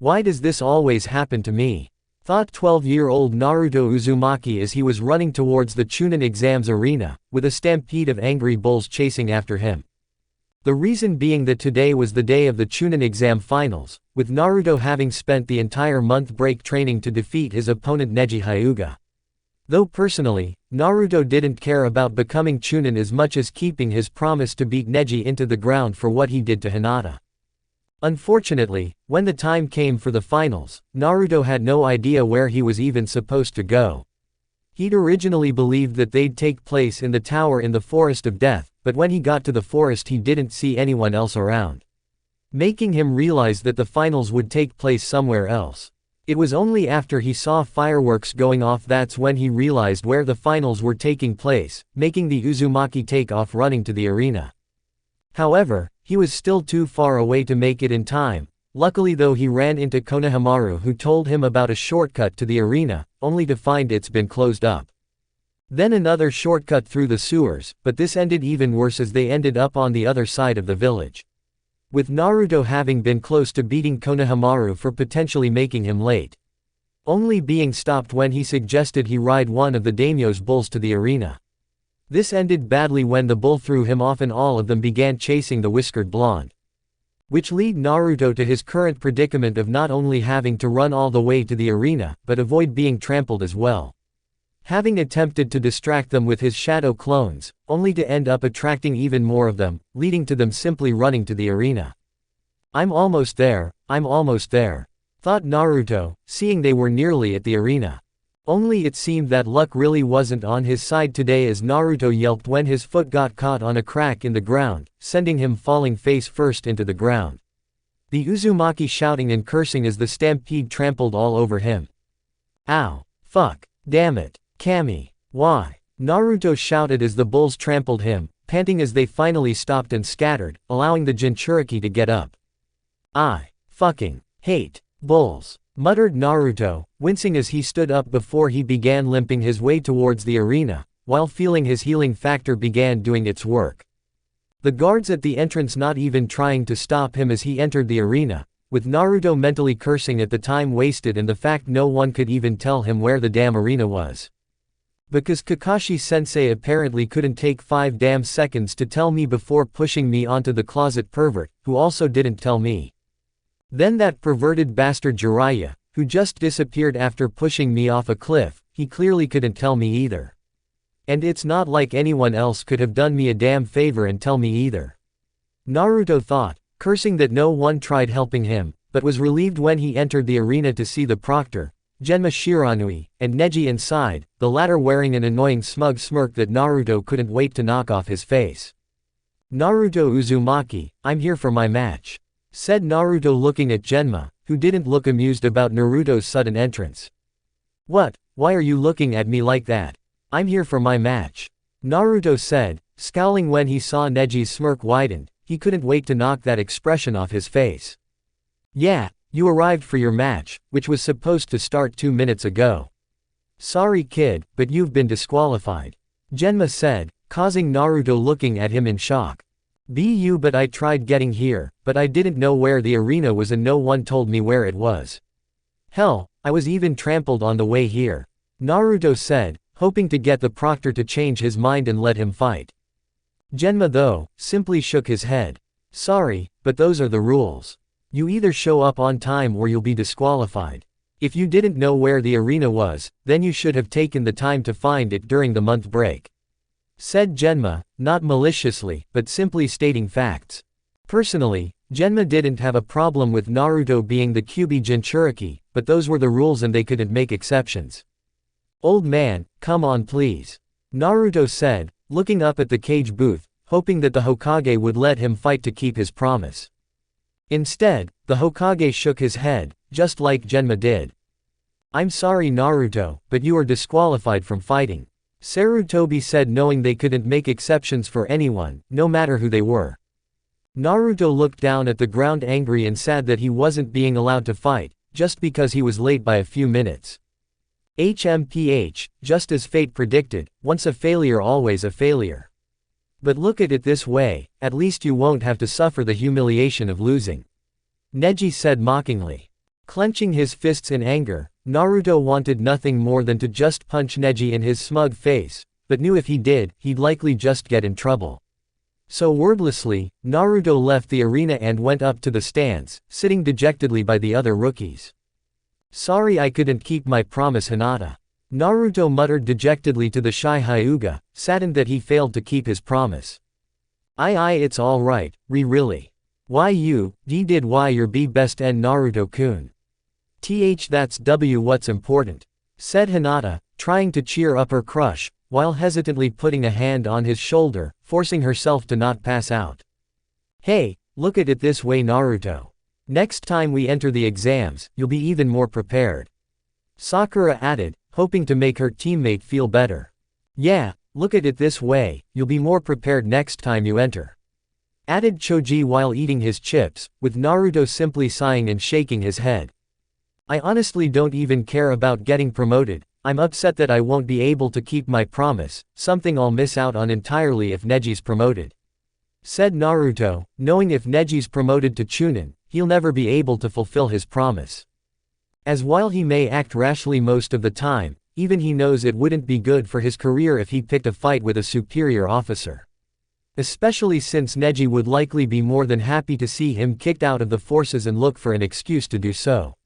Why does this always happen to me? Thought 12-year-old Naruto Uzumaki as he was running towards the chunin exams arena, with a stampede of angry bulls chasing after him. The reason being that today was the day of the chunin exam finals, with Naruto having spent the entire month break training to defeat his opponent Neji Hyuga. Though personally, Naruto didn't care about becoming chunin as much as keeping his promise to beat Neji into the ground for what he did to Hinata. Unfortunately, when the time came for the finals, Naruto had no idea where he was even supposed to go. He'd originally believed that they'd take place in the tower in the Forest of Death, but when he got to the forest he didn't see anyone else around, making him realize that the finals would take place somewhere else. It was only after he saw fireworks going off that's when he realized where the finals were taking place, making the Uzumaki take off running to the arena. However, he was still too far away to make it in time. Luckily though, he ran into Konohamaru, who told him about a shortcut to the arena, only to find it's been closed up. Then another shortcut through the sewers, but this ended even worse as they ended up on the other side of the village, with Naruto having been close to beating Konohamaru for potentially making him late, only being stopped when he suggested he ride one of the daimyo's bulls to the arena. This ended badly when the bull threw him off and all of them began chasing the whiskered blonde, which led Naruto to his current predicament of not only having to run all the way to the arena, but avoid being trampled as well. Having attempted to distract them with his shadow clones, only to end up attracting even more of them, leading to them simply running to the arena. I'm almost there, thought Naruto, seeing they were nearly at the arena. Only it seemed that luck really wasn't on his side today as Naruto yelped when his foot got caught on a crack in the ground, sending him falling face first into the ground. The Uzumaki shouting and cursing as the stampede trampled all over him. Ow. Fuck. Damn it. Kami. Why? Naruto shouted as the bulls trampled him, panting as they finally stopped and scattered, allowing the Jinchuriki to get up. I fucking hate bulls, muttered Naruto, wincing as he stood up before he began limping his way towards the arena, while feeling his healing factor began doing its work. The guards at the entrance not even trying to stop him as he entered the arena, with Naruto mentally cursing at the time wasted and the fact no one could even tell him where the damn arena was. Because Kakashi-sensei apparently couldn't take 5 damn seconds to tell me before pushing me onto the closet pervert, who also didn't tell me. Then that perverted bastard Jiraiya, who just disappeared after pushing me off a cliff, he clearly couldn't tell me either. And it's not like anyone else could have done me a damn favor and tell me either. Naruto thought, cursing that no one tried helping him, but was relieved when he entered the arena to see the proctor, Genma Shiranui, and Neji inside, the latter wearing an annoying smug smirk that Naruto couldn't wait to knock off his face. Naruto Uzumaki, I'm here for my match, said Naruto looking at Genma, who didn't look amused about Naruto's sudden entrance. What? Why are you looking at me like that? I'm here for my match, Naruto said, scowling when he saw Neji's smirk widened. He couldn't wait to knock that expression off his face. Yeah, you arrived for your match, which was supposed to start 2 minutes ago. Sorry kid, but you've been disqualified, Genma said, causing Naruto looking at him in shock. But I tried getting here, but I didn't know where the arena was and no one told me where it was. Hell, I was even trampled on the way here, Naruto said, hoping to get the proctor to change his mind and let him fight. Genma though, simply shook his head. Sorry, but those are the rules. You either show up on time or you'll be disqualified. If you didn't know where the arena was, then you should have taken the time to find it during the month break, said Genma, not maliciously, but simply stating facts. Personally, Genma didn't have a problem with Naruto being the Kyuubi Jinchuriki, but those were the rules and they couldn't make exceptions. Old man, come on please, Naruto said, looking up at the cage booth, hoping that the Hokage would let him fight to keep his promise. Instead, the Hokage shook his head, just like Genma did. I'm sorry Naruto, but you are disqualified from fighting, Sarutobi said, knowing they couldn't make exceptions for anyone, no matter who they were. Naruto looked down at the ground angry and sad that he wasn't being allowed to fight, just because he was late by a few minutes. HMPH, just as fate predicted, once a failure always a failure. But look at it this way, at least you won't have to suffer the humiliation of losing, Neji said mockingly. Clenching his fists in anger, Naruto wanted nothing more than to just punch Neji in his smug face, but knew if he did, he'd likely just get in trouble. So wordlessly, Naruto left the arena and went up to the stands, sitting dejectedly by the other rookies. "Sorry I couldn't keep my promise, Hinata," Naruto muttered dejectedly to the shy Hyuga, saddened that he failed to keep his promise. Aye, it's alright, really. Why you, did why you're best and Naruto-kun. That's what's important, said Hinata, trying to cheer up her crush, while hesitantly putting a hand on his shoulder, forcing herself to not pass out. Hey, look at it this way, Naruto. Next time we enter the exams, you'll be even more prepared. Sakura added, hoping to make her teammate feel better. Yeah, look at it this way, you'll be more prepared next time you enter. Added Choji while eating his chips, with Naruto simply sighing and shaking his head. I honestly don't even care about getting promoted. I'm upset that I won't be able to keep my promise, something I'll miss out on entirely if Neji's promoted. Said Naruto, knowing if Neji's promoted to chunin, he'll never be able to fulfill his promise. As while he may act rashly most of the time, even he knows it wouldn't be good for his career if he picked a fight with a superior officer. Especially since Neji would likely be more than happy to see him kicked out of the forces and look for an excuse to do so.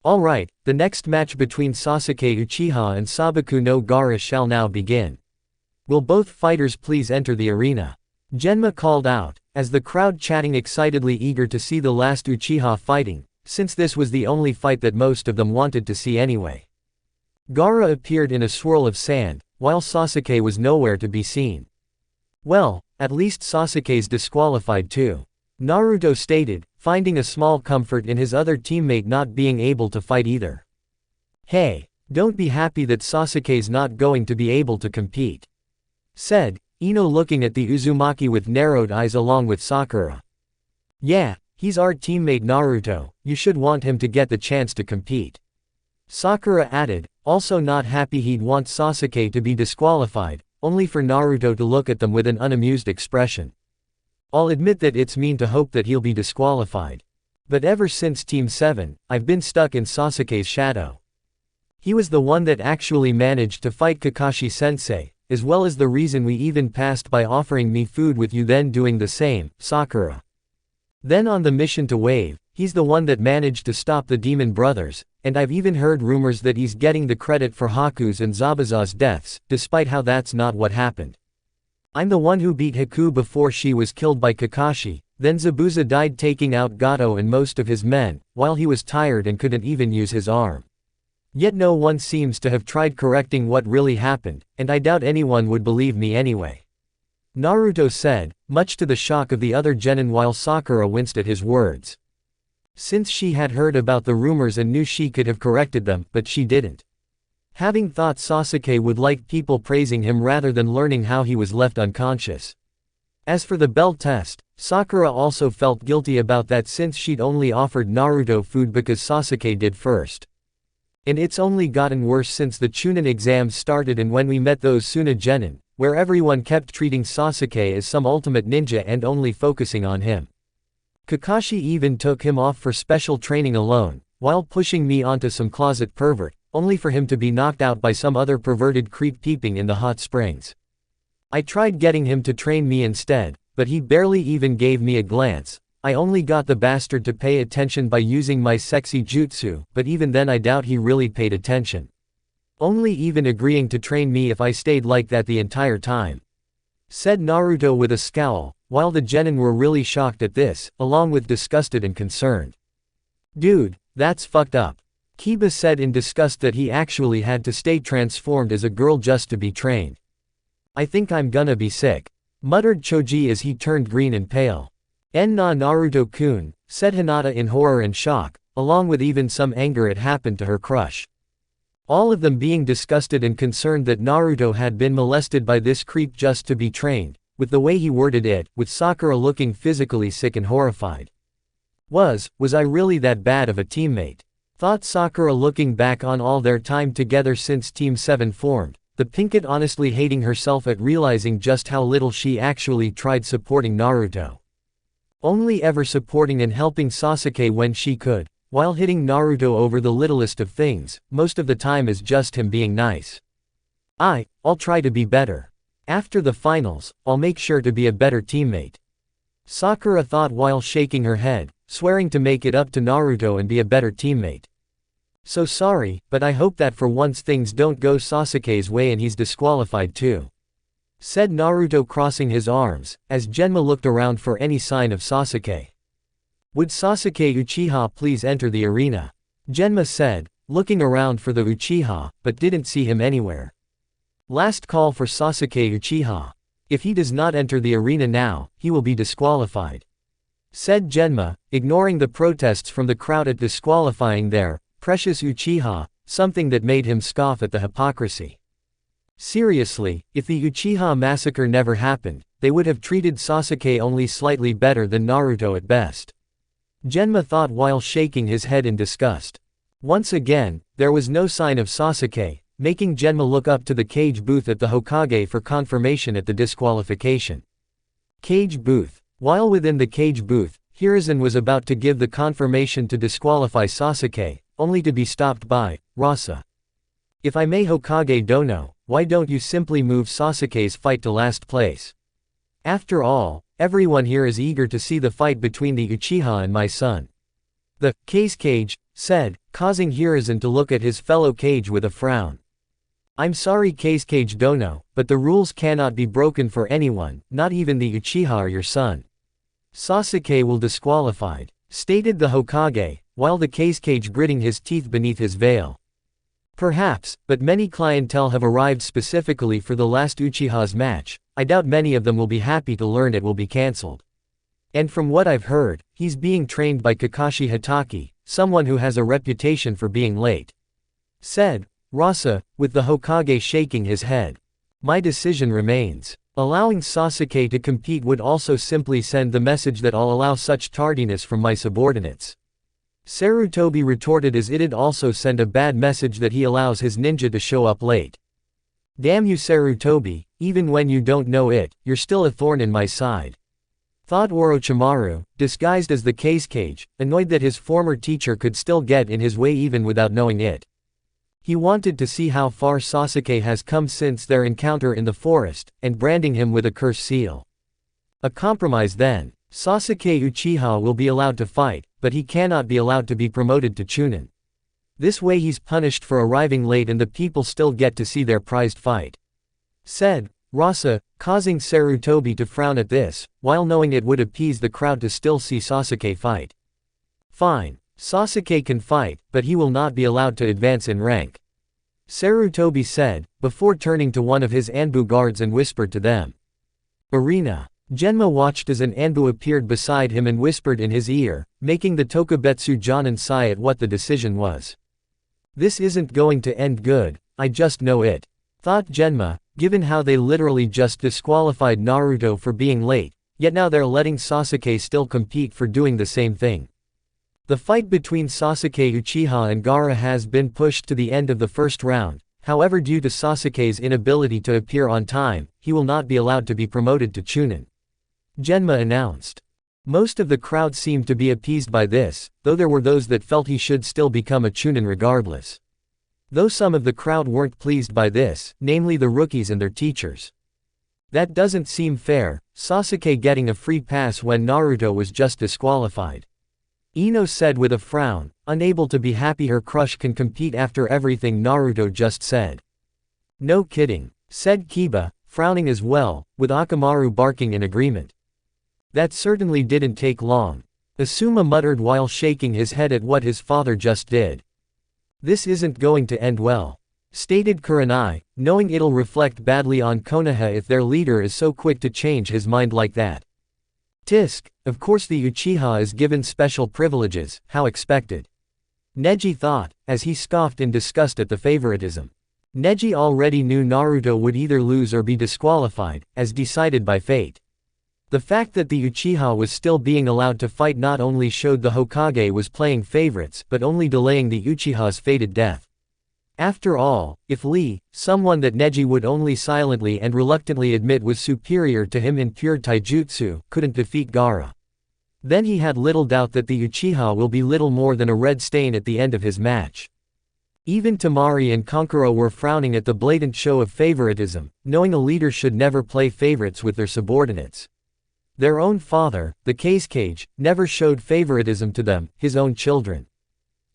Alright, the next match between Sasuke Uchiha and Sabaku no Gaara shall now begin. Will both fighters please enter the arena? Genma called out, as the crowd chatting excitedly eager to see the last Uchiha fighting, since this was the only fight that most of them wanted to see anyway. Gaara appeared in a swirl of sand, while Sasuke was nowhere to be seen. Well, at least Sasuke's disqualified too, Naruto stated, finding a small comfort in his other teammate not being able to fight either. Hey, don't be happy that Sasuke's not going to be able to compete, said Ino, looking at the Uzumaki with narrowed eyes along with Sakura. Yeah, he's our teammate Naruto, you should want him to get the chance to compete. Sakura added, also not happy he'd want Sasuke to be disqualified, only for Naruto to look at them with an unamused expression. I'll admit that it's mean to hope that he'll be disqualified. But ever since Team 7, I've been stuck in Sasuke's shadow. He was the one that actually managed to fight Kakashi-sensei, as well as the reason we even passed by offering me food with you then doing the same, Sakura. Then on the mission to Wave, he's the one that managed to stop the Demon Brothers, and I've even heard rumors that he's getting the credit for Haku's and Zabuza's deaths, despite how that's not what happened. I'm the one who beat Haku before she was killed by Kakashi, then Zabuza died taking out Gato and most of his men, while he was tired and couldn't even use his arm. Yet no one seems to have tried correcting what really happened, and I doubt anyone would believe me anyway. Naruto said, much to the shock of the other genin while Sakura winced at his words. Since she had heard about the rumors and knew she could have corrected them, but she didn't. Having thought Sasuke would like people praising him rather than learning how he was left unconscious. As for the belt test, Sakura also felt guilty about that since she'd only offered Naruto food because Sasuke did first. And it's only gotten worse since the chunin exams started and when we met those Suna genin, where everyone kept treating Sasuke as some ultimate ninja and only focusing on him. Kakashi even took him off for special training alone, while pushing me onto some closet pervert, only for him to be knocked out by some other perverted creep peeping in the hot springs. I tried getting him to train me instead, but he barely even gave me a glance. I only got the bastard to pay attention by using my sexy jutsu, but even then I doubt he really paid attention. Only even agreeing to train me if I stayed like that the entire time. Said Naruto with a scowl, while the genin were really shocked at this, along with disgusted and concerned. Dude, that's fucked up. Kiba said in disgust that he actually had to stay transformed as a girl just to be trained. I think I'm gonna be sick, muttered Choji as he turned green and pale. Na Naruto-kun, said Hinata in horror and shock, along with even some anger it happened to her crush. All of them being disgusted and concerned that Naruto had been molested by this creep just to be trained, with the way he worded it, with Sakura looking physically sick and horrified. Was I really that bad of a teammate? Thought Sakura looking back on all their time together since Team 7 formed, the Pinkett honestly hating herself at realizing just how little she actually tried supporting Naruto. Only ever supporting and helping Sasuke when she could, while hitting Naruto over the littlest of things, most of the time is just him being nice. I'll try to be better. After the finals, I'll make sure to be a better teammate. Sakura thought while shaking her head, swearing to make it up to Naruto and be a better teammate. So sorry, but I hope that for once things don't go Sasuke's way and he's disqualified too, said Naruto crossing his arms, as Genma looked around for any sign of Sasuke. Would Sasuke Uchiha please enter the arena? Genma said, looking around for the Uchiha, but didn't see him anywhere. Last call for Sasuke Uchiha. If he does not enter the arena now, he will be disqualified, said Genma, ignoring the protests from the crowd at disqualifying their precious Uchiha, something that made him scoff at the hypocrisy. Seriously, if the Uchiha massacre never happened, they would have treated Sasuke only slightly better than Naruto at best. Genma thought while shaking his head in disgust. Once again, there was no sign of Sasuke, making Genma look up to the cage booth at the Hokage for confirmation at the disqualification. Cage booth. While within the cage booth, Hiruzen was about to give the confirmation to disqualify Sasuke, only to be stopped by Rasa. If I may Hokage Dono, why don't you simply move Sasuke's fight to last place? After all, everyone here is eager to see the fight between the Uchiha and my son. The Cage said, causing Hiruzen to look at his fellow Cage with a frown. I'm sorry Cage Dono, but the rules cannot be broken for anyone, not even the Uchiha or your son. Sasuke will disqualified, stated the Hokage, while the Cage gritting his teeth beneath his veil. Perhaps, but many clientele have arrived specifically for the last Uchiha's match. I doubt many of them will be happy to learn it will be cancelled. And from what I've heard, he's being trained by Kakashi Hatake, someone who has a reputation for being late, said Rasa, with the Hokage shaking his head. My decision remains. Allowing Sasuke to compete would also simply send the message that I'll allow such tardiness from my subordinates. Sarutobi retorted, as it'd also send a bad message that he allows his ninja to show up late. Damn you Sarutobi, even when you don't know it, you're still a thorn in my side, thought Orochimaru, disguised as the Cage, annoyed that his former teacher could still get in his way even without knowing it. He wanted to see how far Sasuke has come since their encounter in the forest, and branding him with a curse seal. A compromise then. Sasuke Uchiha will be allowed to fight, but he cannot be allowed to be promoted to chunin. This way he's punished for arriving late and the people still get to see their prized fight, said Rasa, causing Sarutobi to frown at this, while knowing it would appease the crowd to still see Sasuke fight. Fine. Sasuke can fight, but he will not be allowed to advance in rank, Sarutobi said, before turning to one of his Anbu guards and whispered to them. Arena. Genma watched as an Anbu appeared beside him and whispered in his ear, making the Tokubetsu Jonin sigh at what the decision was. This isn't going to end good, I just know it, thought Genma, given how they literally just disqualified Naruto for being late, yet now they're letting Sasuke still compete for doing the same thing. The fight between Sasuke Uchiha and Gaara has been pushed to the end of the first round, however due to Sasuke's inability to appear on time, he will not be allowed to be promoted to chunin, Genma announced. Most of the crowd seemed to be appeased by this, though there were those that felt he should still become a chunin regardless. Though some of the crowd weren't pleased by this, namely the rookies and their teachers. That doesn't seem fair, Sasuke getting a free pass when Naruto was just disqualified, Ino said with a frown, unable to be happy her crush can compete after everything Naruto just said. No kidding, said Kiba, frowning as well, with Akamaru barking in agreement. That certainly didn't take long, Asuma muttered while shaking his head at what his father just did. This isn't going to end well, stated Kurenai, knowing it'll reflect badly on Konoha if their leader is so quick to change his mind like that. Tisk, of course the Uchiha is given special privileges, how expected, Neji thought, as he scoffed in disgust at the favoritism. Neji already knew Naruto would either lose or be disqualified, as decided by fate. The fact that the Uchiha was still being allowed to fight not only showed the Hokage was playing favorites but only delaying the Uchiha's fated death. After all, if Lee, someone that Neji would only silently and reluctantly admit was superior to him in pure taijutsu, couldn't defeat Gaara, Then he had little doubt that the Uchiha will be little more than a red stain at the end of his match. Even Temari and Kankuro were frowning at the blatant show of favoritism, knowing a leader should never play favorites with their subordinates. Their own father, the Kazekage, never showed favoritism to them, his own children.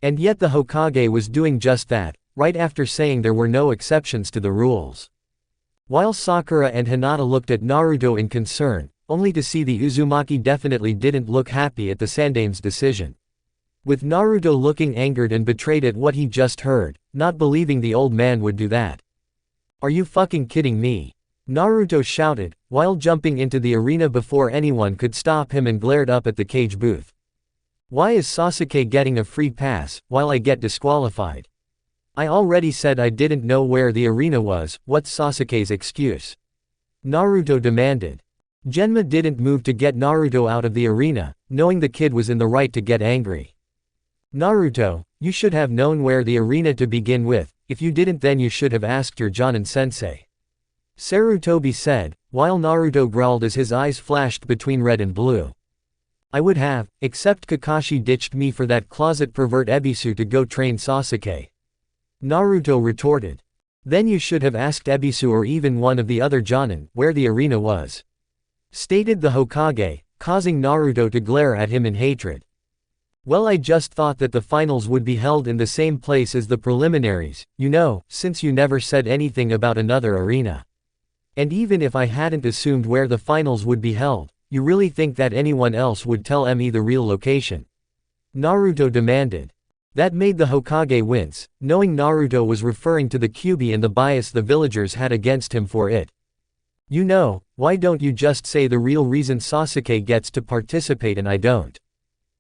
And yet the Hokage was doing just that, right after saying there were no exceptions to the rules. While Sakura and Hinata looked at Naruto in concern, only to see the Uzumaki definitely didn't look happy at the Sandame's decision. With Naruto looking angered and betrayed at what he just heard, not believing the old man would do that. "Are you fucking kidding me?" Naruto shouted, while jumping into the arena before anyone could stop him and glared up at the cage booth. "Why is Sasuke getting a free pass, while I get disqualified? I already said I didn't know where the arena was, what's Sasuke's excuse?" Naruto demanded. Genma didn't move to get Naruto out of the arena, knowing the kid was in the right to get angry. "Naruto, you should have known where the arena to begin with, if you didn't then you should have asked your Jonin-sensei," Sarutobi said, while Naruto growled as his eyes flashed between red and blue. "I would have, except Kakashi ditched me for that closet pervert Ebisu to go train Sasuke," Naruto retorted. "Then you should have asked Ebisu or even one of the other Jonin where the arena was," stated the Hokage, causing Naruto to glare at him in hatred. "Well, I just thought that the finals would be held in the same place as the preliminaries, you know, since you never said anything about another arena. And even if I hadn't assumed where the finals would be held, you really think that anyone else would tell me the real location?" Naruto demanded. That made the Hokage wince, knowing Naruto was referring to the Kyuubi and the bias the villagers had against him for it. "You know, why don't you just say the real reason Sasuke gets to participate and I don't?"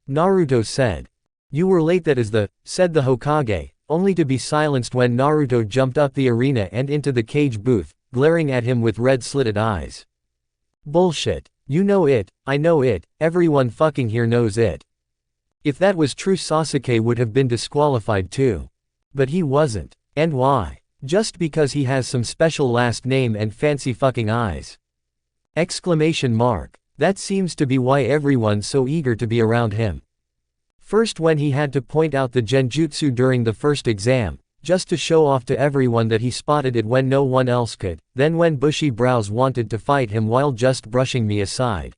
Naruto said. "You were late, that is said the Hokage, only to be silenced when Naruto jumped up the arena and into the cage booth, glaring at him with red slitted eyes. "Bullshit. You know it, I know it, everyone fucking here knows it. If that was true, Sasuke would have been disqualified too. But he wasn't. And why? Just because he has some special last name and fancy fucking eyes. Exclamation mark. That seems to be why everyone's so eager to be around him. First when he had to point out the genjutsu during the first exam, just to show off to everyone that he spotted it when no one else could, then when bushy brows wanted to fight him while just brushing me aside.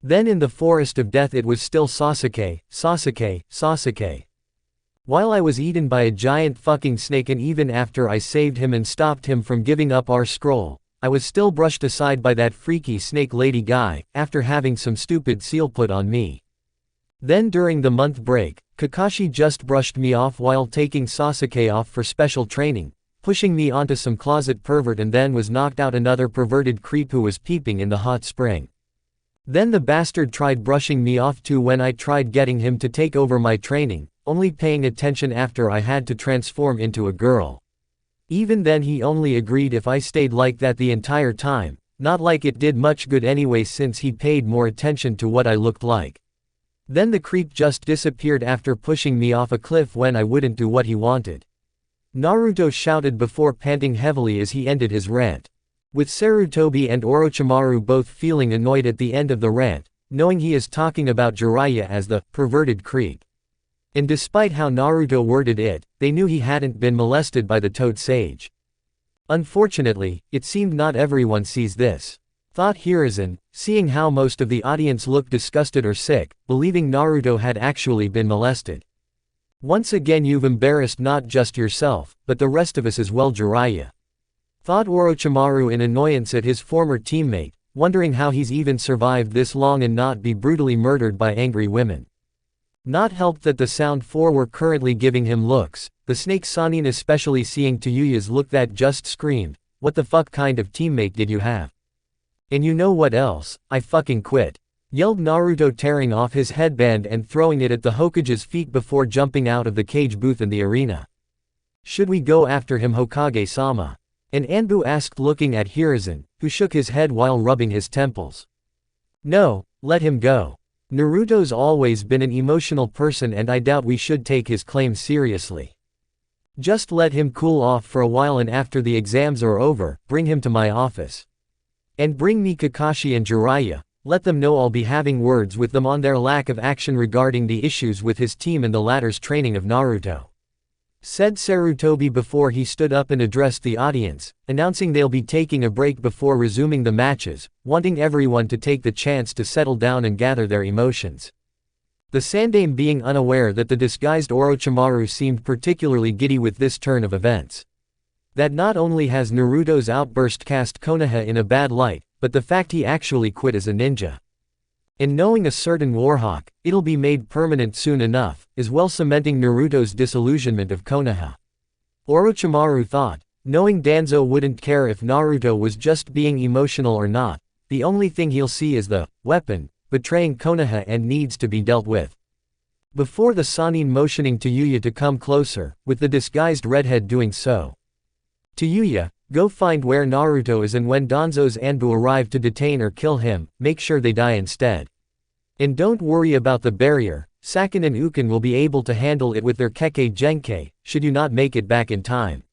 Then in the Forest of Death it was still Sasuke, Sasuke, Sasuke. While I was eaten by a giant fucking snake, and even after I saved him and stopped him from giving up our scroll, I was still brushed aside by that freaky snake lady guy, after having some stupid seal put on me. Then during the month break, Kakashi just brushed me off while taking Sasuke off for special training, pushing me onto some closet pervert, and then was knocked out another perverted creep who was peeping in the hot spring. Then the bastard tried brushing me off too when I tried getting him to take over my training, only paying attention after I had to transform into a girl. Even then he only agreed if I stayed like that the entire time, not like it did much good anyway since he paid more attention to what I looked like. Then the creep just disappeared after pushing me off a cliff when I wouldn't do what he wanted," Naruto shouted before panting heavily as he ended his rant. With Sarutobi and Orochimaru both feeling annoyed at the end of the rant, knowing he is talking about Jiraiya as the perverted creep. And despite how Naruto worded it, they knew he hadn't been molested by the Toad Sage. Unfortunately, it seemed not everyone sees this, thought Hiruzen, seeing how most of the audience looked disgusted or sick, believing Naruto had actually been molested. "Once again you've embarrassed not just yourself, but the rest of us as well, Jiraiya," thought Orochimaru in annoyance at his former teammate, wondering how he's even survived this long and not be brutally murdered by angry women. Not helped that the Sound 4 were currently giving him looks, the Snake Sanin especially, seeing Tayuya's look that just screamed, "What the fuck kind of teammate did you have? And you know what else, I fucking quit," yelled Naruto, tearing off his headband and throwing it at the Hokage's feet before jumping out of the cage booth in the arena. "Should we go after him, Hokage-sama?" an Anbu asked, looking at Hiruzen, who shook his head while rubbing his temples. "No, let him go. Naruto's always been an emotional person and I doubt we should take his claims seriously. Just let him cool off for a while, and after the exams are over, bring him to my office. And bring me Kakashi and Jiraiya, let them know I'll be having words with them on their lack of action regarding the issues with his team and the latter's training of Naruto," said Sarutobi before he stood up and addressed the audience, announcing they'll be taking a break before resuming the matches, wanting everyone to take the chance to settle down and gather their emotions. The Sandaime being unaware that the disguised Orochimaru seemed particularly giddy with this turn of events. That not only has Naruto's outburst cast Konoha in a bad light, but the fact he actually quit as a ninja. And knowing a certain Warhawk, it'll be made permanent soon enough, is well cementing Naruto's disillusionment of Konoha. Orochimaru thought, knowing Danzo wouldn't care if Naruto was just being emotional or not, the only thing he'll see is the weapon betraying Konoha and needs to be dealt with. Before the Sannin motioning to Yuya to come closer, with the disguised redhead doing so. To Yuya, go find where Naruto is, and when Danzo's Anbu arrive to detain or kill him, make sure they die instead. And don't worry about the barrier, Sakin and Ukin will be able to handle it with their Kekkei Genkei, should you not make it back in time,"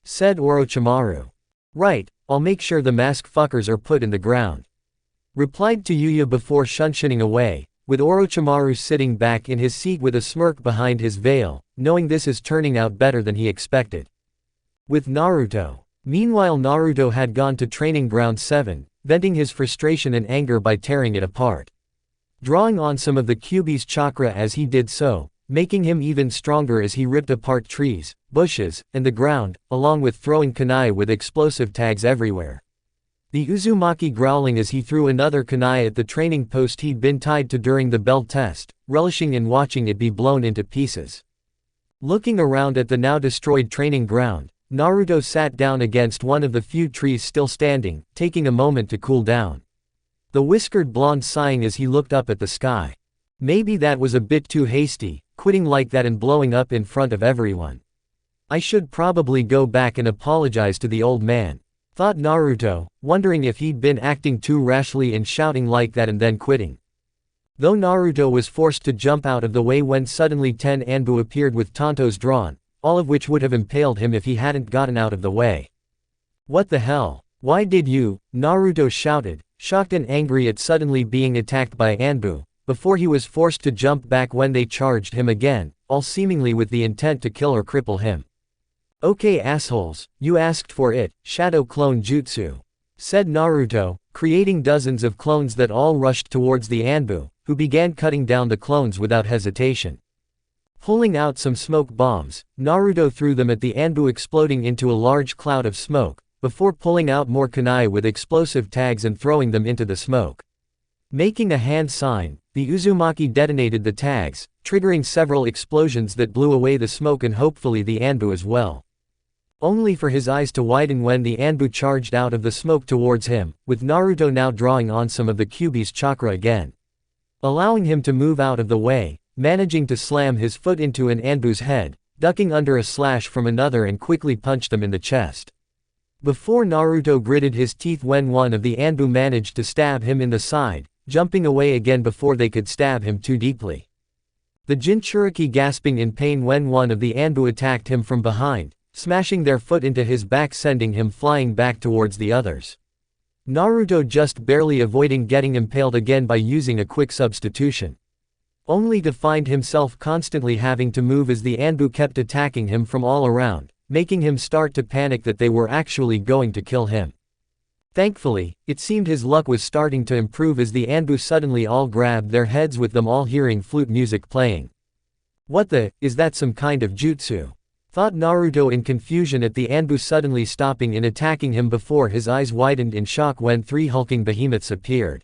said Orochimaru. "Right, I'll make sure the mask fuckers are put in the ground," replied to Yuya before shunshining away, with Orochimaru sitting back in his seat with a smirk behind his veil, knowing this is turning out better than he expected. With Naruto. Meanwhile, Naruto had gone to Training Ground 7, venting his frustration and anger by tearing it apart. Drawing on some of the Kyuubi's chakra as he did so, making him even stronger as he ripped apart trees, bushes, and the ground, along with throwing kunai with explosive tags everywhere. The Uzumaki growling as he threw another kunai at the training post he'd been tied to during the bell test, relishing in watching it be blown into pieces. Looking around at the now destroyed training ground, Naruto sat down against one of the few trees still standing, taking a moment to cool down. The whiskered blonde sighing as he looked up at the sky. Maybe that was a bit too hasty, quitting like that and blowing up in front of everyone. I should probably go back and apologize to the old man, thought Naruto, wondering if he'd been acting too rashly in shouting like that and then quitting. Though Naruto was forced to jump out of the way when suddenly 10 Anbu appeared with tantos drawn, all of which would have impaled him if he hadn't gotten out of the way. "What the hell? Why did you?" Naruto shouted, shocked and angry at suddenly being attacked by Anbu, before he was forced to jump back when they charged him again, all seemingly with the intent to kill or cripple him. "Okay assholes, you asked for it, Shadow Clone Jutsu," said Naruto, creating dozens of clones that all rushed towards the Anbu, who began cutting down the clones without hesitation. Pulling out some smoke bombs, Naruto threw them at the Anbu, exploding into a large cloud of smoke, before pulling out more kunai with explosive tags and throwing them into the smoke. Making a hand sign, the Uzumaki detonated the tags, triggering several explosions that blew away the smoke and hopefully the Anbu as well. Only for his eyes to widen when the Anbu charged out of the smoke towards him, with Naruto now drawing on some of the Kyuubi's chakra again, allowing him to move out of the way, managing to slam his foot into an Anbu's head, ducking under a slash from another and quickly punched them in the chest. Before Naruto gritted his teeth when one of the Anbu managed to stab him in the side, jumping away again before they could stab him too deeply. The Jinchuriki gasping in pain when one of the Anbu attacked him from behind, smashing their foot into his back, sending him flying back towards the others. Naruto just barely avoiding getting impaled again by using a quick substitution, only to find himself constantly having to move as the Anbu kept attacking him from all around, making him start to panic that they were actually going to kill him. Thankfully, it seemed his luck was starting to improve as the Anbu suddenly all grabbed their heads, with them all hearing flute music playing. "What the, is that some kind of jutsu?" thought Naruto in confusion at the Anbu suddenly stopping in attacking him before his eyes widened in shock when 3 hulking behemoths appeared.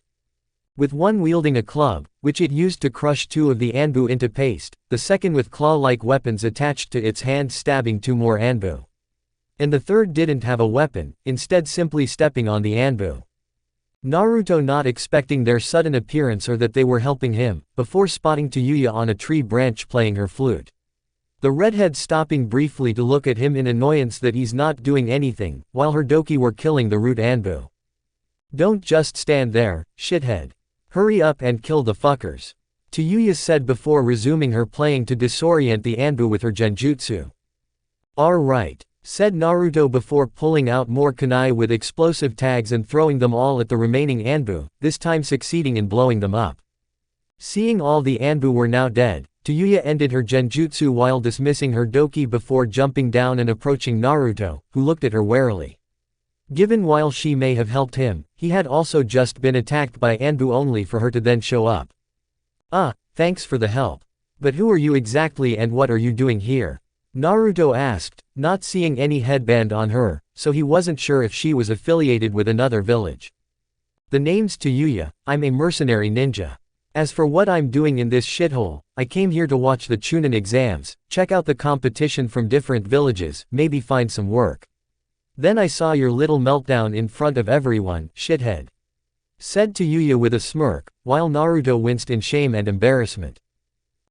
With one wielding a club, which it used to crush 2 of the Anbu into paste, the second with claw-like weapons attached to its hand stabbing 2 more Anbu. And the third didn't have a weapon, instead simply stepping on the Anbu. Naruto not expecting their sudden appearance or that they were helping him, before spotting Yuya on a tree branch playing her flute. The redhead stopping briefly to look at him in annoyance that he's not doing anything, while her doki were killing the root Anbu. "Don't just stand there, shithead. Hurry up and kill the fuckers," Yuya said before resuming her playing to disorient the Anbu with her genjutsu. "Alright," said Naruto before pulling out more kunai with explosive tags and throwing them all at the remaining Anbu, this time succeeding in blowing them up. Seeing all the Anbu were now dead, Tayuya ended her genjutsu while dismissing her doki before jumping down and approaching Naruto, who looked at her warily. Given while she may have helped him, he had also just been attacked by Anbu only for her to then show up. Thanks for the help. But who are you exactly and what are you doing here? Naruto asked, not seeing any headband on her, so he wasn't sure if she was affiliated with another village. The name's Tayuya, I'm a mercenary ninja. As for what I'm doing in this shithole, I came here to watch the chunin exams, check out the competition from different villages, maybe find some work. Then I saw your little meltdown in front of everyone, shithead. Said Tayuya with a smirk, while Naruto winced in shame and embarrassment.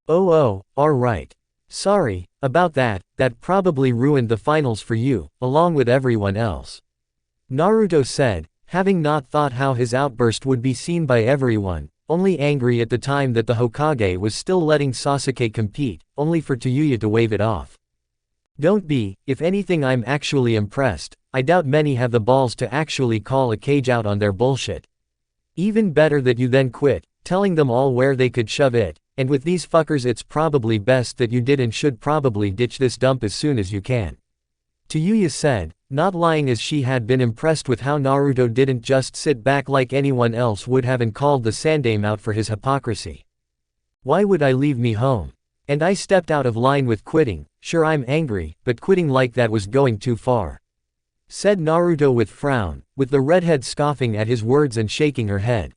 Oh, alright. Sorry about that probably ruined the finals for you, along with everyone else. Naruto said, having not thought how his outburst would be seen by everyone, only angry at the time that the Hokage was still letting Sasuke compete, only for Tayuya to wave it off. Don't be, if anything I'm actually impressed, I doubt many have the balls to actually call a cage out on their bullshit. Even better that you then quit, telling them all where they could shove it, and with these fuckers it's probably best that you did and should probably ditch this dump as soon as you can. Tayuya said, not lying as she had been impressed with how Naruto didn't just sit back like anyone else would have and called the Sandame out for his hypocrisy. Why would I leave me home? And I stepped out of line with quitting, sure I'm angry, but quitting like that was going too far. Said Naruto with frown, with the redhead scoffing at his words and shaking her head.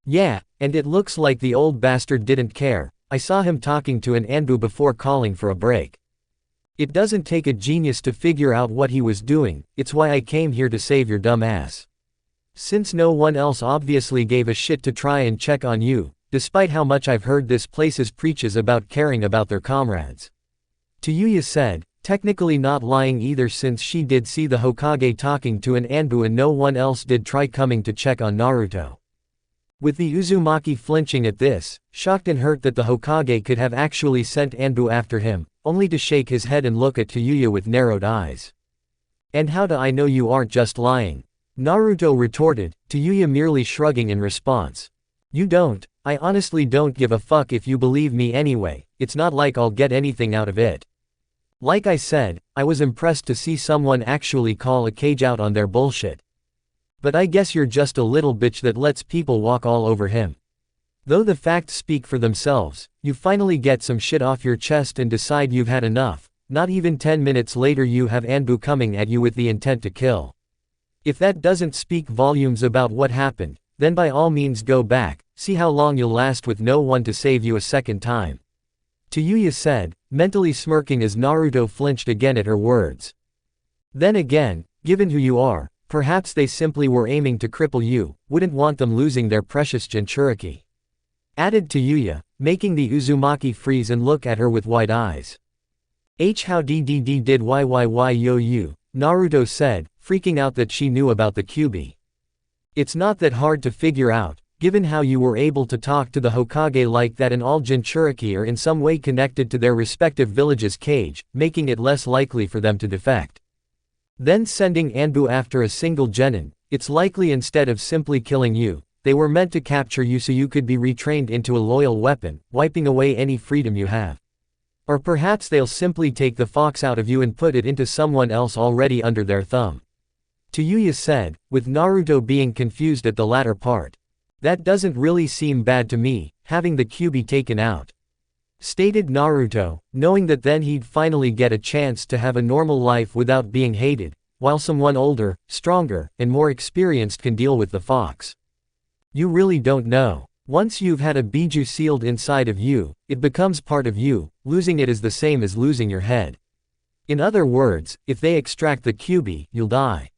Yeah, and it looks like the old bastard didn't care, I saw him talking to an Anbu before calling for a break. It doesn't take a genius to figure out what he was doing, it's why I came here to save your dumb ass. Since no one else obviously gave a shit to try and check on you, despite how much I've heard this place's preaches about caring about their comrades. Tayuya said, technically not lying either since she did see the Hokage talking to an Anbu and no one else did try coming to check on Naruto. With the Uzumaki flinching at this, shocked and hurt that the Hokage could have actually sent Anbu after him, only to shake his head and look at Tayuya with narrowed eyes. And how do I know you aren't just lying? Naruto retorted, Tayuya merely shrugging in response. You don't, I honestly don't give a fuck if you believe me anyway, it's not like I'll get anything out of it. Like I said, I was impressed to see someone actually call a cage out on their bullshit. But I guess you're just a little bitch that lets people walk all over him. Though the facts speak for themselves, you finally get some shit off your chest and decide you've had enough, not even 10 minutes later you have Anbu coming at you with the intent to kill. If that doesn't speak volumes about what happened, then by all means go back, see how long you'll last with no one to save you a second time. Tayuya said, mentally smirking as Naruto flinched again at her words. Then again, given who you are, perhaps they simply were aiming to cripple you, wouldn't want them losing their precious Jinchuriki. Added Tayuya, making the Uzumaki freeze and look at her with wide eyes. How did yo you, Naruto said, freaking out that she knew about the Kyuubi. It's not that hard to figure out, given how you were able to talk to the Hokage like that and all Jinchuriki are in some way connected to their respective village's cage, making it less likely for them to defect. Then sending Anbu after a single genin, it's likely instead of simply killing you, they were meant to capture you so you could be retrained into a loyal weapon, wiping away any freedom you have. Or perhaps they'll simply take the fox out of you and put it into someone else already under their thumb. Tayuya said, with Naruto being confused at the latter part. That doesn't really seem bad to me, having the Kyuubi taken out. Stated Naruto, knowing that then he'd finally get a chance to have a normal life without being hated, while someone older, stronger, and more experienced can deal with the fox. You really don't know. Once you've had a biju sealed inside of you, it becomes part of you, losing it is the same as losing your head. In other words, if they extract the Kyuubi, you'll die.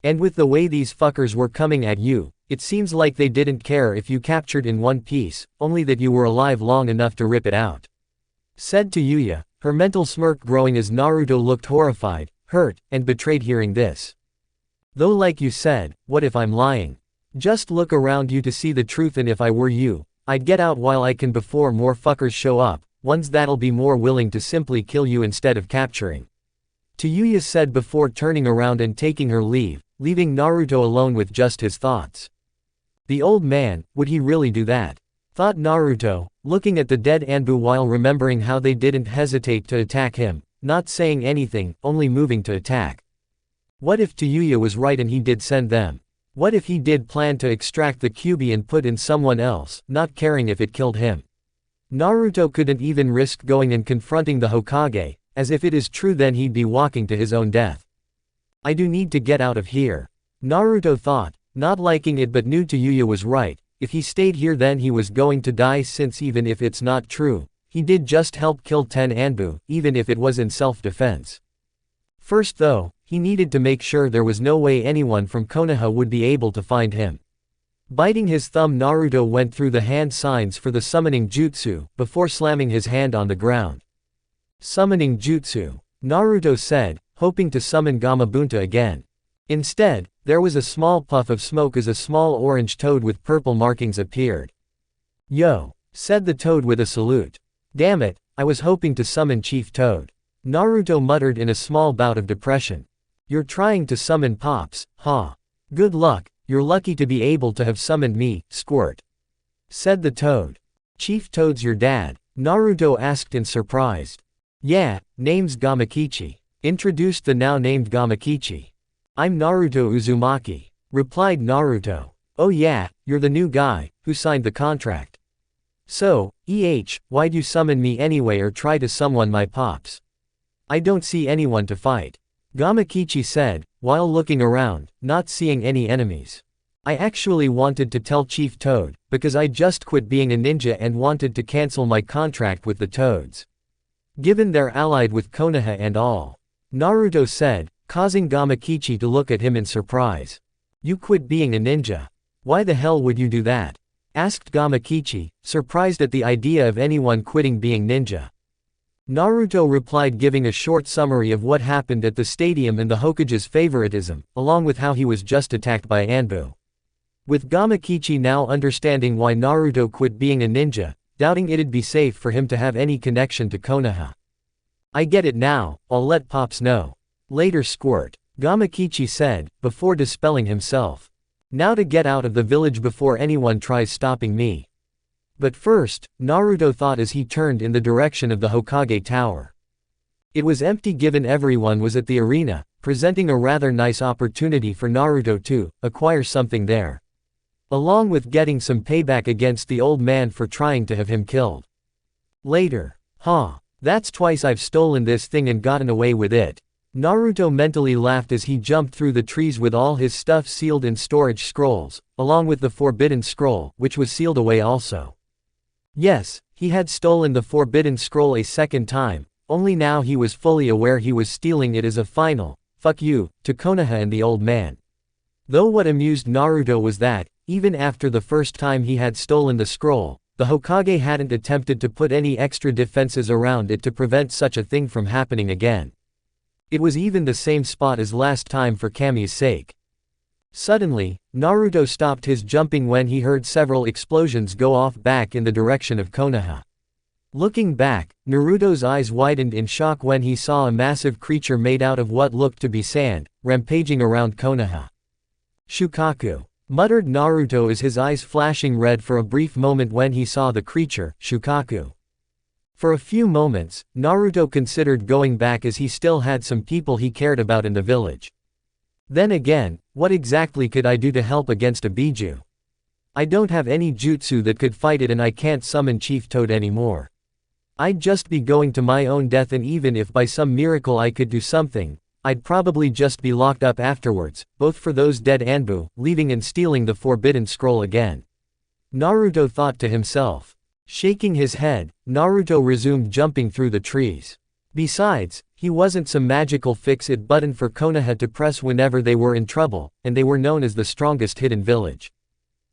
And with the way these fuckers were coming at you, it seems like they didn't care if you captured in one piece, only that you were alive long enough to rip it out. Said Tayuya, her mental smirk growing as Naruto looked horrified, hurt, and betrayed hearing this. Though like you said, what if I'm lying? Just look around you to see the truth, and if I were you, I'd get out while I can before more fuckers show up, ones that'll be more willing to simply kill you instead of capturing. Tayuya said before turning around and taking her leave, leaving Naruto alone with just his thoughts. The old man, would he really do that? Thought Naruto, looking at the dead Anbu while remembering how they didn't hesitate to attack him, not saying anything, only moving to attack. What if Tayuya was right and he did send them? What if he did plan to extract the Kyuubi and put in someone else, not caring if it killed him? Naruto couldn't even risk going and confronting the Hokage, as if it is true then he'd be walking to his own death. I do need to get out of here. Naruto thought, not liking it but knew Tayuya was right, if he stayed here then he was going to die since even if it's not true, he did just help kill 10 Anbu, even if it was in self-defense. First though, he needed to make sure there was no way anyone from Konoha would be able to find him. Biting his thumb Naruto went through the hand signs for the summoning jutsu, before slamming his hand on the ground. Summoning jutsu, Naruto said, hoping to summon Gamabunta again. Instead, there was a small puff of smoke as a small orange toad with purple markings appeared. Yo, said the toad with a salute. Damn it, I was hoping to summon Chief Toad. Naruto muttered in a small bout of depression. You're trying to summon Pops, huh? Good luck, you're lucky to be able to have summoned me, Squirt. Said the toad. Chief Toad's your dad? Naruto asked in surprise. Yeah, name's Gamakichi. Introduced the now named Gamakichi. I'm Naruto Uzumaki. Replied Naruto. Oh yeah, you're the new guy, who signed the contract. So, why'd you summon me anyway or try to summon my pops? I don't see anyone to fight. Gamakichi said, while looking around, not seeing any enemies. I actually wanted to tell Chief Toad, because I just quit being a ninja and wanted to cancel my contract with the Toads. Given they're allied with Konoha and all. Naruto said, causing Gamakichi to look at him in surprise. You quit being a ninja. Why the hell would you do that? Asked Gamakichi, surprised at the idea of anyone quitting being ninja. Naruto replied giving a short summary of what happened at the stadium and the Hokage's favoritism, along with how he was just attacked by Anbu. With Gamakichi now understanding why Naruto quit being a ninja, doubting it'd be safe for him to have any connection to Konoha. I get it now, I'll let Pops know. Later Squirt. Gamakichi said, before dispelling himself. Now to get out of the village before anyone tries stopping me. But first, Naruto thought as he turned in the direction of the Hokage Tower. It was empty given everyone was at the arena, presenting a rather nice opportunity for Naruto to acquire something there. Along with getting some payback against the old man for trying to have him killed. Later. That's twice I've stolen this thing and gotten away with it. Naruto mentally laughed as he jumped through the trees with all his stuff sealed in storage scrolls, along with the forbidden scroll, which was sealed away also. Yes, he had stolen the forbidden scroll a second time, only now he was fully aware he was stealing it as a final, fuck you, to Konoha and the old man. Though what amused Naruto was that, even after the first time he had stolen the scroll, the Hokage hadn't attempted to put any extra defenses around it to prevent such a thing from happening again. It was even the same spot as last time for Kami's sake. Suddenly, Naruto stopped his jumping when he heard several explosions go off back in the direction of Konoha. Looking back, Naruto's eyes widened in shock when he saw a massive creature made out of what looked to be sand, rampaging around Konoha. Shukaku. Muttered Naruto as his eyes flashing red for a brief moment when he saw the creature, Shukaku. For a few moments, Naruto considered going back as he still had some people he cared about in the village. Then again, what exactly could I do to help against a Biju? I don't have any jutsu that could fight it and I can't summon Chief Toad anymore. I'd just be going to my own death and even if by some miracle I could do something, I'd probably just be locked up afterwards, both for those dead Anbu, leaving and stealing the forbidden scroll again. Naruto thought to himself. Shaking his head, Naruto resumed jumping through the trees. Besides, he wasn't some magical fix-it button for Konoha to press whenever they were in trouble, and they were known as the strongest hidden village.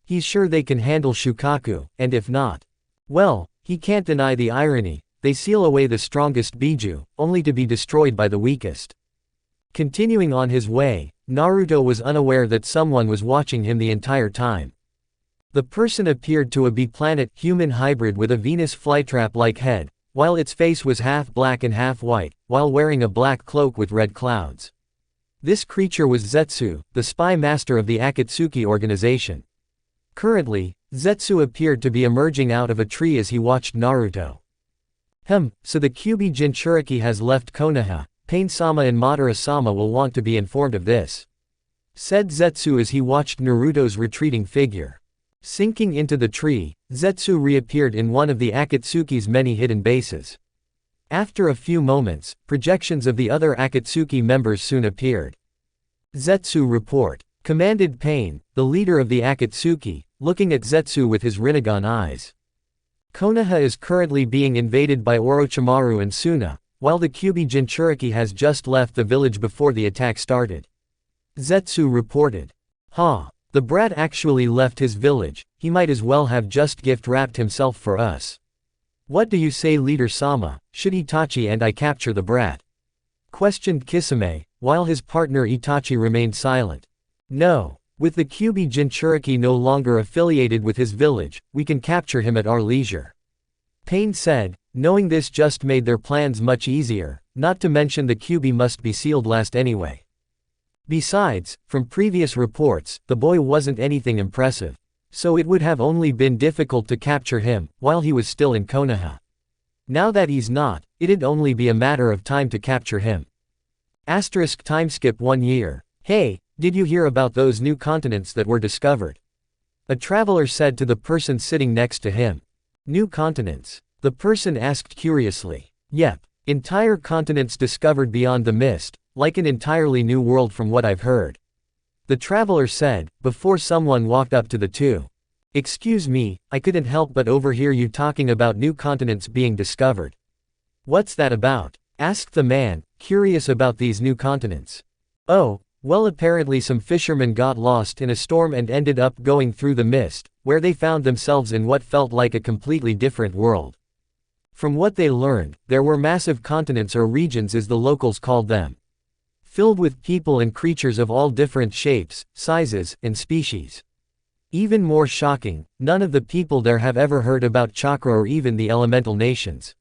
He's sure they can handle Shukaku, and if not, well, he can't deny the irony, they seal away the strongest Biju, only to be destroyed by the weakest. Continuing on his way, Naruto was unaware that someone was watching him the entire time. The person appeared to be a B-planet human hybrid with a Venus flytrap-like head, while its face was half black and half white, while wearing a black cloak with red clouds. This creature was Zetsu, the spy master of the Akatsuki organization. Currently, Zetsu appeared to be emerging out of a tree as he watched Naruto. So the Kyuubi Jinchuriki has left Konoha. Pain-sama and Madara-sama will want to be informed of this," said Zetsu as he watched Naruto's retreating figure. Sinking into the tree, Zetsu reappeared in one of the Akatsuki's many hidden bases. After a few moments, projections of the other Akatsuki members soon appeared. "Zetsu report," commanded Pain, the leader of the Akatsuki, looking at Zetsu with his Rinnegan eyes. "Konoha is currently being invaded by Orochimaru and Suna, while the Kyuubi Jinchuriki has just left the village before the attack started," Zetsu reported. The brat actually left his village, he might as well have just gift-wrapped himself for us. What do you say, Leader Sama, should Itachi and I capture the brat?" questioned Kisame, while his partner Itachi remained silent. "No. With the Kyuubi Jinchuriki no longer affiliated with his village, we can capture him at our leisure," Pain said, knowing this just made their plans much easier, not to mention the Kyuubi must be sealed last anyway. Besides, from previous reports, the boy wasn't anything impressive, so it would have only been difficult to capture him, while he was still in Konoha. Now that he's not, it'd only be a matter of time to capture him. Timeskip 1 year. Hey, did you hear about those new continents that were discovered? A traveler said to the person sitting next to him. New continents? The person asked curiously. Yep, entire continents discovered beyond the mist, like an entirely new world from what I've heard, the traveler said, before someone walked up to the two. Excuse me, I couldn't help but overhear you talking about new continents being discovered. What's that about? Asked the man, curious about these new continents. Oh, well, apparently some fishermen got lost in a storm and ended up going through the mist, where they found themselves in what felt like a completely different world. From what they learned, there were massive continents or regions as the locals called them, filled with people and creatures of all different shapes, sizes, and species. Even more shocking, none of the people there have ever heard about chakra or even the elemental nations.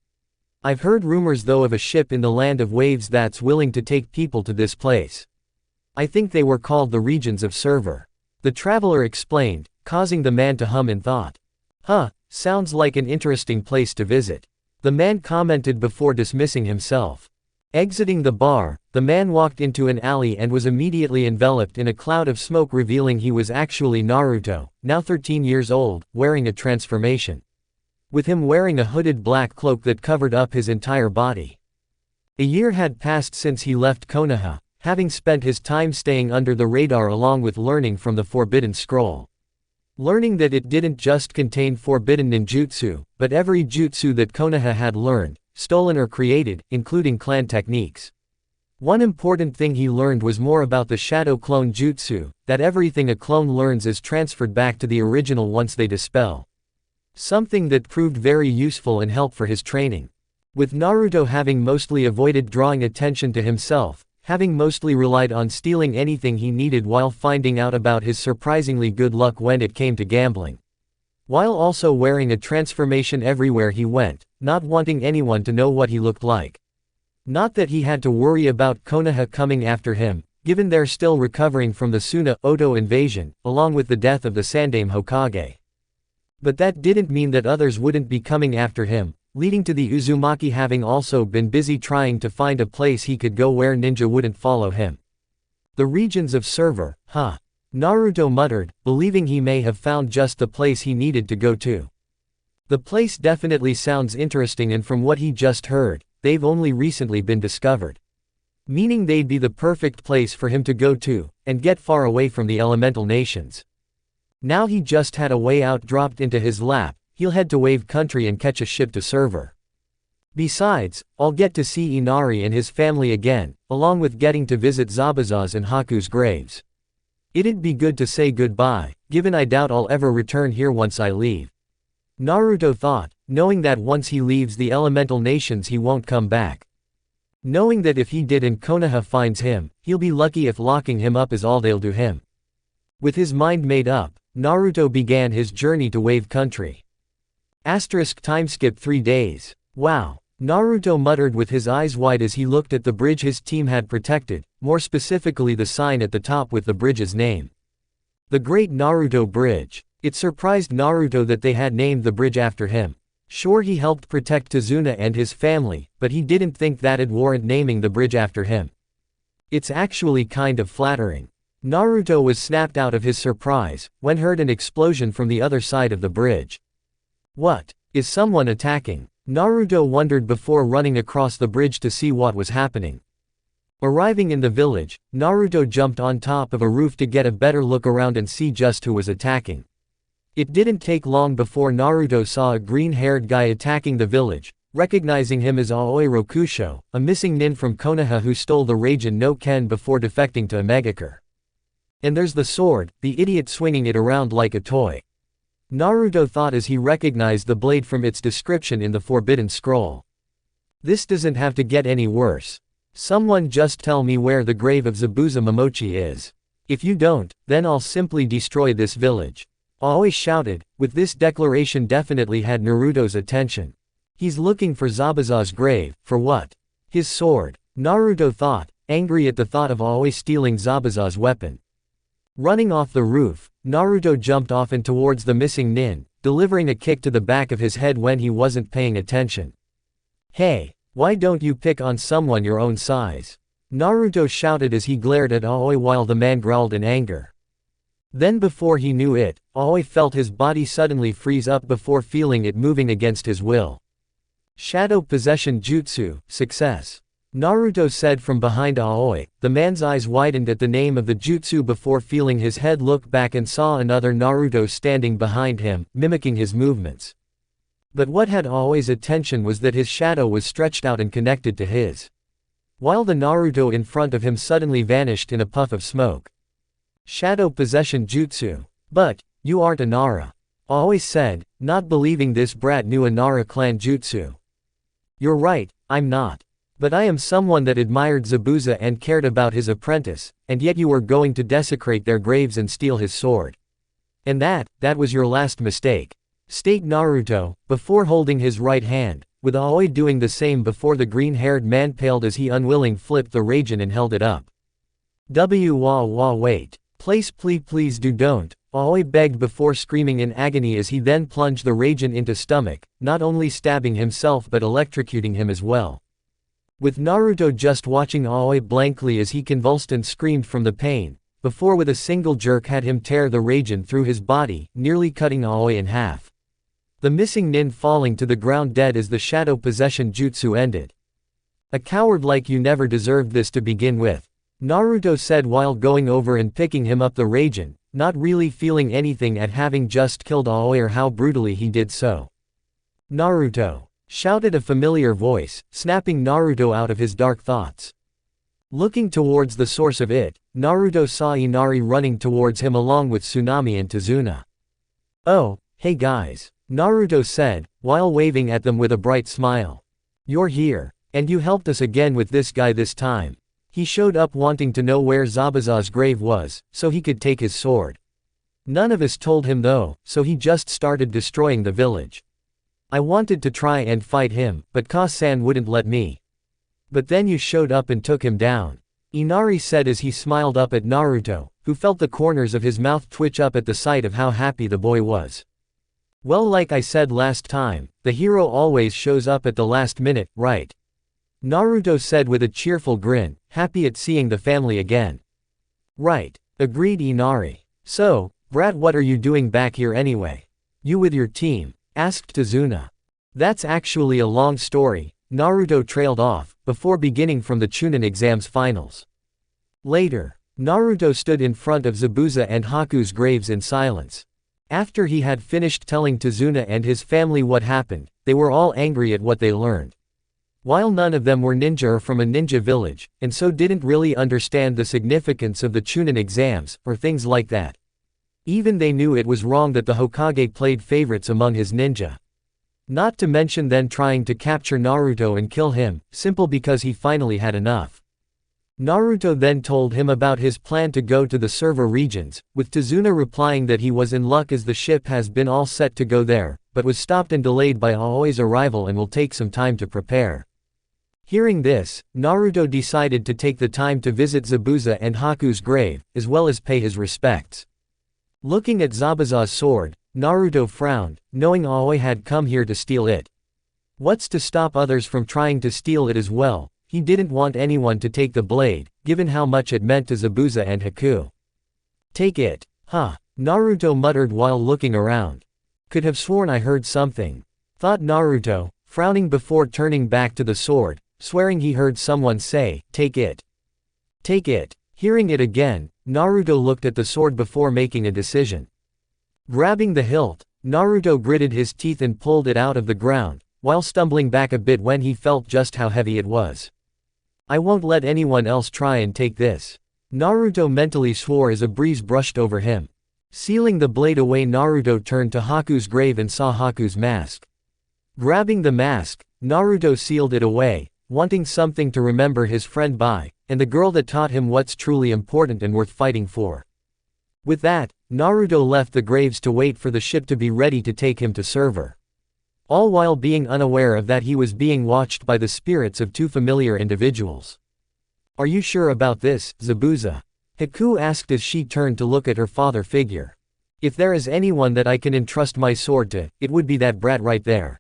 I've heard rumors though of a ship in the land of waves that's willing to take people to this place. I think they were called the regions of Server. The traveler explained, causing the man to hum in thought. Sounds like an interesting place to visit, the man commented before dismissing himself. Exiting the bar, the man walked into an alley and was immediately enveloped in a cloud of smoke, revealing he was actually Naruto, now 13 years old, wearing a transformation, with him wearing a hooded black cloak that covered up his entire body. A year had passed since he left Konoha, having spent his time staying under the radar along with learning from the Forbidden Scroll. Learning that it didn't just contain forbidden ninjutsu, but every jutsu that Konoha had learned, stolen or created, including clan techniques. One important thing he learned was more about the shadow clone jutsu, that everything a clone learns is transferred back to the original once they dispel. Something that proved very useful and helpful for his training. With Naruto having mostly avoided drawing attention to himself, having mostly relied on stealing anything he needed while finding out about his surprisingly good luck when it came to gambling, while also wearing a transformation everywhere he went, not wanting anyone to know what he looked like. Not that he had to worry about Konoha coming after him, given they're still recovering from the Suna-Oto invasion, along with the death of the Sandaime Hokage. But that didn't mean that others wouldn't be coming after him, leading to the Uzumaki having also been busy trying to find a place he could go where ninja wouldn't follow him. The regions of Server, Naruto muttered, believing he may have found just the place he needed to go to. The place definitely sounds interesting, and from what he just heard, they've only recently been discovered. Meaning they'd be the perfect place for him to go to, and get far away from the elemental nations. Now he just had a way out dropped into his lap, he'll head to Wave Country and catch a ship to Server. Besides, I'll get to see Inari and his family again, along with getting to visit Zabuza's and Haku's graves. It'd be good to say goodbye, given I doubt I'll ever return here once I leave. Naruto thought, knowing that once he leaves the elemental nations he won't come back. Knowing that if he did and Konoha finds him, he'll be lucky if locking him up is all they'll do him. With his mind made up, Naruto began his journey to Wave Country. Timeskip 3 days. Wow, Naruto muttered with his eyes wide as he looked at the bridge his team had protected, more specifically the sign at the top with the bridge's name. The Great Naruto Bridge. It surprised Naruto that they had named the bridge after him. Sure, he helped protect Tazuna and his family, but he didn't think that'd warrant naming the bridge after him. It's actually kind of flattering. Naruto was snapped out of his surprise when heard an explosion from the other side of the bridge. What? Is someone attacking? Naruto wondered before running across the bridge to see what was happening. Arriving in the village, Naruto jumped on top of a roof to get a better look around and see just who was attacking. It didn't take long before Naruto saw a green-haired guy attacking the village, recognizing him as Aoi Rokusho, a missing nin from Konoha who stole the Raijin no Ken before defecting to Omegakure. And there's the sword, the idiot swinging it around like a toy. Naruto thought as he recognized the blade from its description in the Forbidden Scroll. This doesn't have to get any worse. Someone just tell me where the grave of Zabuza Momochi is. If you don't, then I'll simply destroy this village. Aoi shouted, with this declaration definitely had Naruto's attention. He's looking for Zabuza's grave, for what? His sword. Naruto thought, angry at the thought of Aoi stealing Zabuza's weapon. Running off the roof, Naruto jumped off and towards the missing nin, delivering a kick to the back of his head when he wasn't paying attention. Hey, why don't you pick on someone your own size? Naruto shouted as he glared at Aoi while the man growled in anger. Then before he knew it, Aoi felt his body suddenly freeze up before feeling it moving against his will. Shadow Possession Jutsu, success. Naruto said from behind Aoi. The man's eyes widened at the name of the jutsu before feeling his head look back and saw another Naruto standing behind him, mimicking his movements. But what had Aoi's attention was that his shadow was stretched out and connected to his. While the Naruto in front of him suddenly vanished in a puff of smoke. Shadow Possession Jutsu. But, you aren't a Nara. Aoi said, not believing this brat knew a Nara clan jutsu. You're right, I'm not. But I am someone that admired Zabuza and cared about his apprentice, and yet you were going to desecrate their graves and steal his sword. And that was your last mistake. State Naruto, before holding his right hand, with Aoi doing the same before the green-haired man paled as he unwilling flipped the Raijin and held it up. Wait. Please don't, Aoi begged before screaming in agony as he then plunged the Raijin into stomach, not only stabbing himself but electrocuting him as well. With Naruto just watching Aoi blankly as he convulsed and screamed from the pain, before with a single jerk had him tear the Raijin through his body, nearly cutting Aoi in half. The missing nin falling to the ground dead as the Shadow Possession Jutsu ended. A coward like you never deserved this to begin with. Naruto said while going over and picking him up the Raijin, not really feeling anything at having just killed Aoi or how brutally he did so. Naruto! Shouted a familiar voice, snapping Naruto out of his dark thoughts. Looking towards the source of it, Naruto saw Inari running towards him along with Tsunami and Tazuna. Oh, hey guys, Naruto said, while waving at them with a bright smile. You're here, and you helped us again with this guy this time. He showed up wanting to know where Zabuza's grave was, so he could take his sword. None of us told him though, so he just started destroying the village. I wanted to try and fight him, but Ka-san wouldn't let me. But then you showed up and took him down. Inari said as he smiled up at Naruto, who felt the corners of his mouth twitch up at the sight of how happy the boy was. Well, like I said last time, the hero always shows up at the last minute, right? Naruto said with a cheerful grin, happy at seeing the family again. Right, agreed Inari. So, brat, what are you doing back here anyway? You with your team? Asked Tazuna. That's actually a long story, Naruto trailed off, before beginning from the chunin exams finals. Later, Naruto stood in front of Zabuza and Haku's graves in silence. After he had finished telling Tazuna and his family what happened, they were all angry at what they learned. While none of them were ninja or from a ninja village, and so didn't really understand the significance of the chunin exams, or things like that. Even they knew it was wrong that the Hokage played favorites among his ninja. Not to mention then trying to capture Naruto and kill him, simple because he finally had enough. Naruto then told him about his plan to go to the server regions, with Tazuna replying that he was in luck as the ship has been all set to go there, but was stopped and delayed by Aoi's arrival and will take some time to prepare. Hearing this, Naruto decided to take the time to visit Zabuza and Haku's grave, as well as pay his respects. Looking at Zabuza's sword, Naruto frowned, knowing Aoi had come here to steal it. What's to stop others from trying to steal it as well? He didn't want anyone to take the blade, given how much it meant to Zabuza and Haku. Take it. Huh. Naruto muttered while looking around. Could have sworn I heard something, thought Naruto, frowning before turning back to the sword, swearing he heard someone say, take it. Take it. Hearing it again, Naruto looked at the sword before making a decision. Grabbing the hilt, Naruto gritted his teeth and pulled it out of the ground, while stumbling back a bit when he felt just how heavy it was. I won't let anyone else try and take this. Naruto mentally swore as a breeze brushed over him. Sealing the blade away, Naruto turned to Haku's grave and saw Haku's mask. Grabbing the mask, Naruto sealed it away, wanting something to remember his friend by, and the girl that taught him what's truly important and worth fighting for. With that, Naruto left the graves to wait for the ship to be ready to take him to server. All while being unaware of that he was being watched by the spirits of two familiar individuals. Are you sure about this, Zabuza? Haku asked as she turned to look at her father figure. If there is anyone that I can entrust my sword to, it would be that brat right there.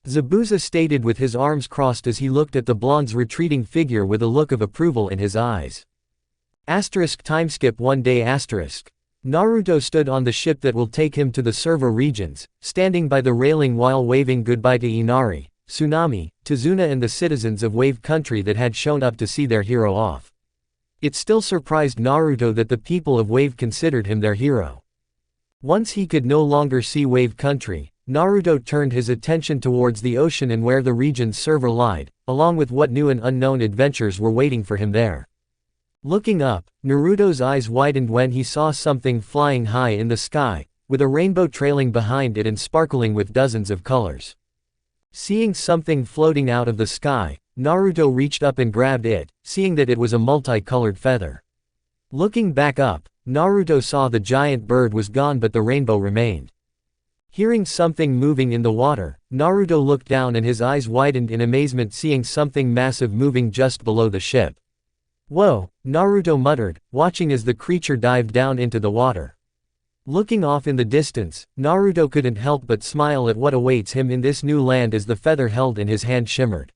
Zabuza stated with his arms crossed as he looked at the blonde's retreating figure with a look of approval in his eyes. Timeskip 1 day. Naruto stood on the ship that will take him to the server regions, standing by the railing while waving goodbye to Inari, Tsunami, Tazuna and the citizens of Wave Country that had shown up to see their hero off. It still surprised Naruto that the people of Wave considered him their hero. Once he could no longer see Wave Country, Naruto turned his attention towards the ocean and where the region's server lied, along with what new and unknown adventures were waiting for him there. Looking up, Naruto's eyes widened when he saw something flying high in the sky, with a rainbow trailing behind it and sparkling with dozens of colors. Seeing something floating out of the sky, Naruto reached up and grabbed it, seeing that it was a multicolored feather. Looking back up, Naruto saw the giant bird was gone but the rainbow remained. Hearing something moving in the water, Naruto looked down and his eyes widened in amazement seeing something massive moving just below the ship. Whoa, Naruto muttered, watching as the creature dived down into the water. Looking off in the distance, Naruto couldn't help but smile at what awaits him in this new land as the feather held in his hand shimmered.